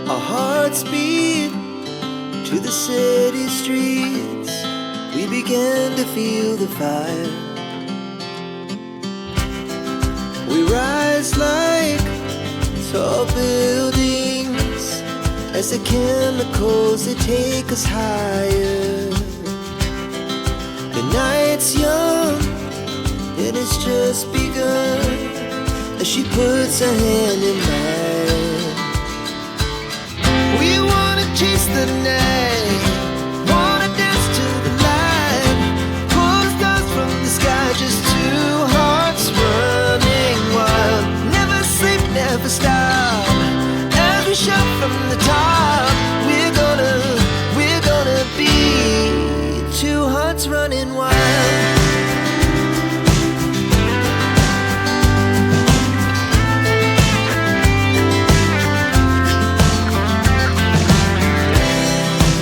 Our hearts beat to the city streets. We began to feel the fire. We rise like tall buildings as the chemicals, they take us higher. The night's young and it's just begun as she puts her hand in mine. We wanna chase the night, wanna dance to the light, pull stars from the sky, just two hearts running wild. Never sleep, never stop, as we shout from the top. We're gonna be two hearts running wild.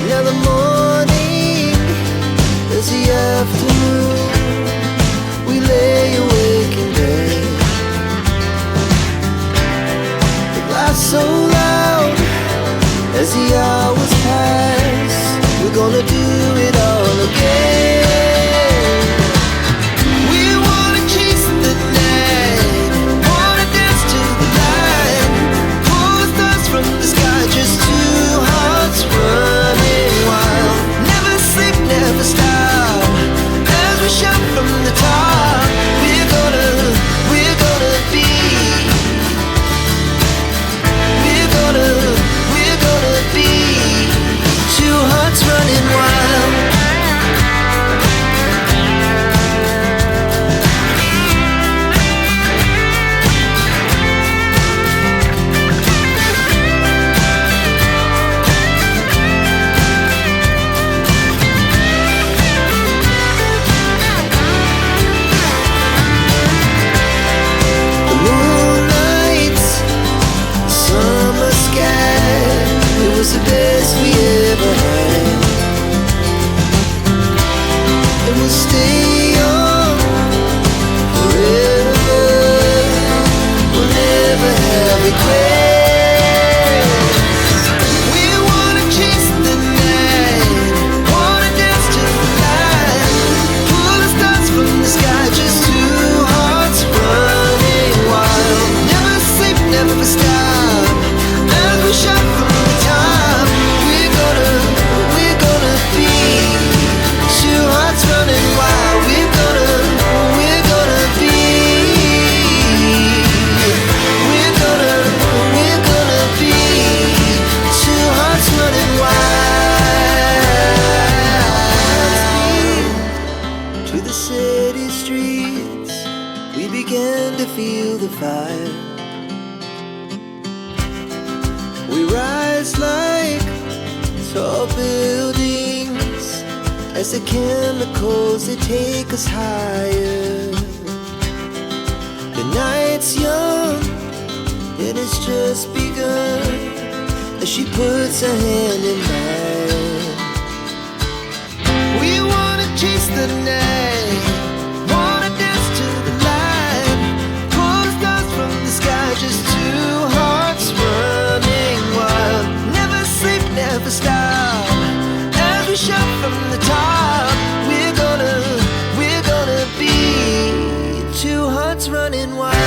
Now the morning is the afternoon. We lay awake in bed. The glass so loud as the hours pass. We're gonna do it all again. We wanna chase the night, wanna dance to the light, pull stars from the sky, just two hearts running wild. Never sleep, never stop, as we shout from the top. We're gonna be. We're gonna be two hearts running wild. The moonlight, summer sky, it was the best we ever had. And we'll stay young forever. We'll never have regrets. We wanna chase the night, wanna dance to the light, pull the stars from the sky, just two hearts running wild. Never sleep, never stop, as we shout from the top. We're gonna be two hearts running wild. We're gonna be. We're gonna be two hearts running wild. To the city streets, we began to feel the fire. We rise like tall buildings as the chemicals, they take us higher. The night's young and it's just begun as she puts her hand in mine. We wanna chase the night, wanna dance to the light, pull stars from the sky, just two hearts running wild. Never sleep, never stop, as we shout from the top. We're gonna be two hearts running wild.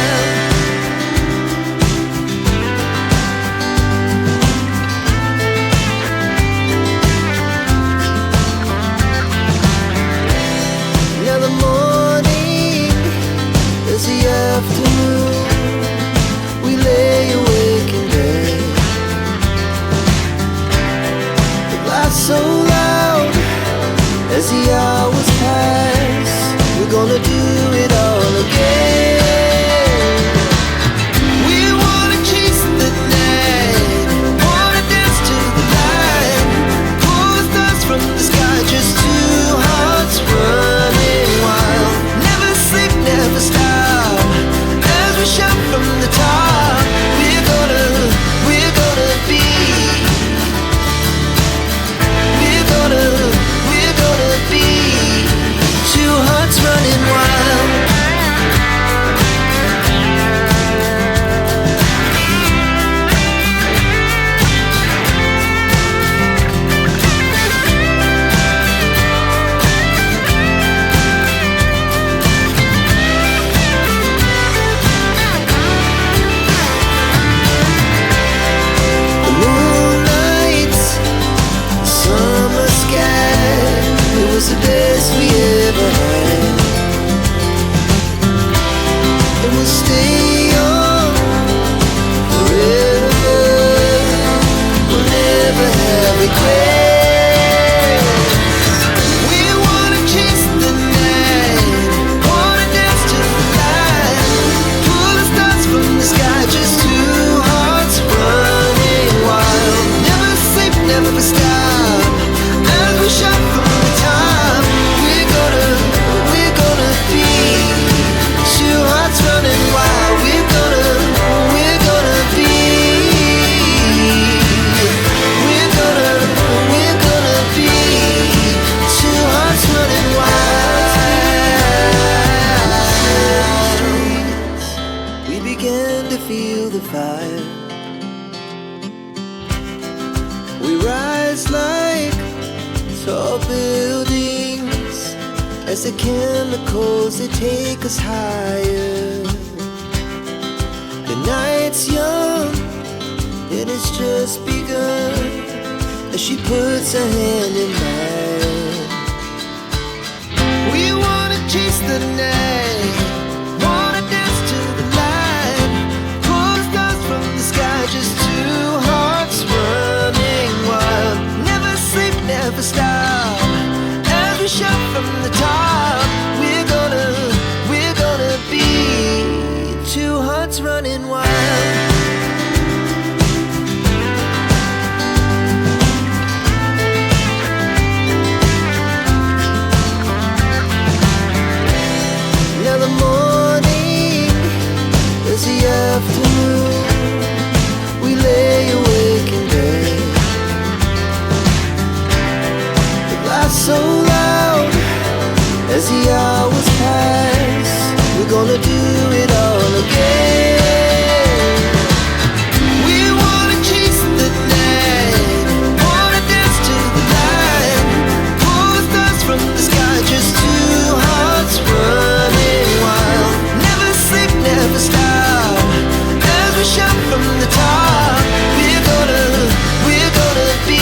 regrets. We wanna chase the night, wanna dance to the light, pull the stars from the sky, just two hearts running wild. Never sleep, never stop, as we shout from the top. We're gonna be two hearts running wild. We're gonna be. We're gonna be two hearts running wild. We began to feel the fire. We rise like tall buildings as the chemicals, they take us higher. The night's young, and it's just begun, as she puts her hand in mine. We wanna chase the night, wanna dance to the light, pull the stars from the sky, just two hearts running wild. Never sleep, never stop, as we shout from the top. We're gonna be two hearts running wild. Now the morning is the afternoon. We lay awake in bed, the glass so loud as the hours pass. We're gonna do it all again. We wanna chase the night, wanna dance to the light, pull the stars from the sky, just two hearts running wild. Never sleep, never stop, as we shout from the top. We're gonna be.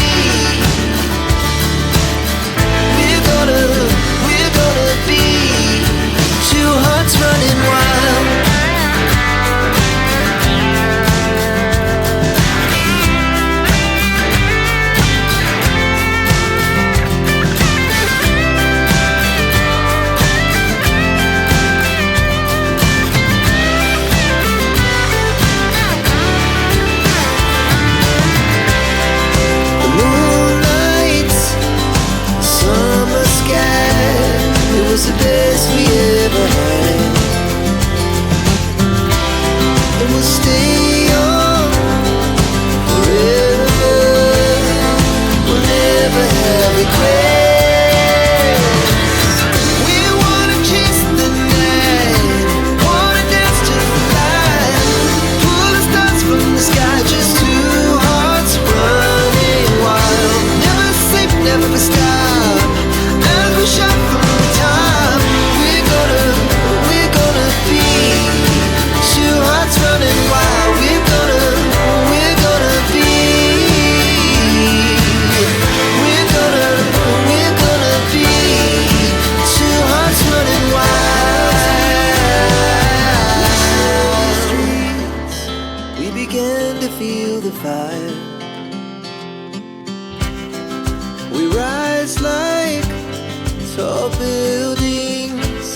We're gonna be two hearts running wild. The moonlight, summer sky, it was the best we ever had. And we'll stay young forever. We'll never have regrets. We wanna chase the night, wanna dance to the light, pull the stars from the sky, just two hearts running wild. Never sleep, never stop, as we shout from the top. We're gonna be two hearts running wild. We're gonna be. We're gonna be two hearts running wild. We began to feel the fire. We rise like tall buildings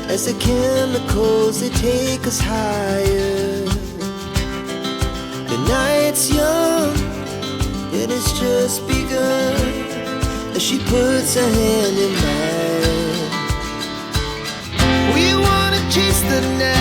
as the chemicals, they take us higher. The night's young, and it's just begun, as she puts her hand in mine. We wanna chase the night.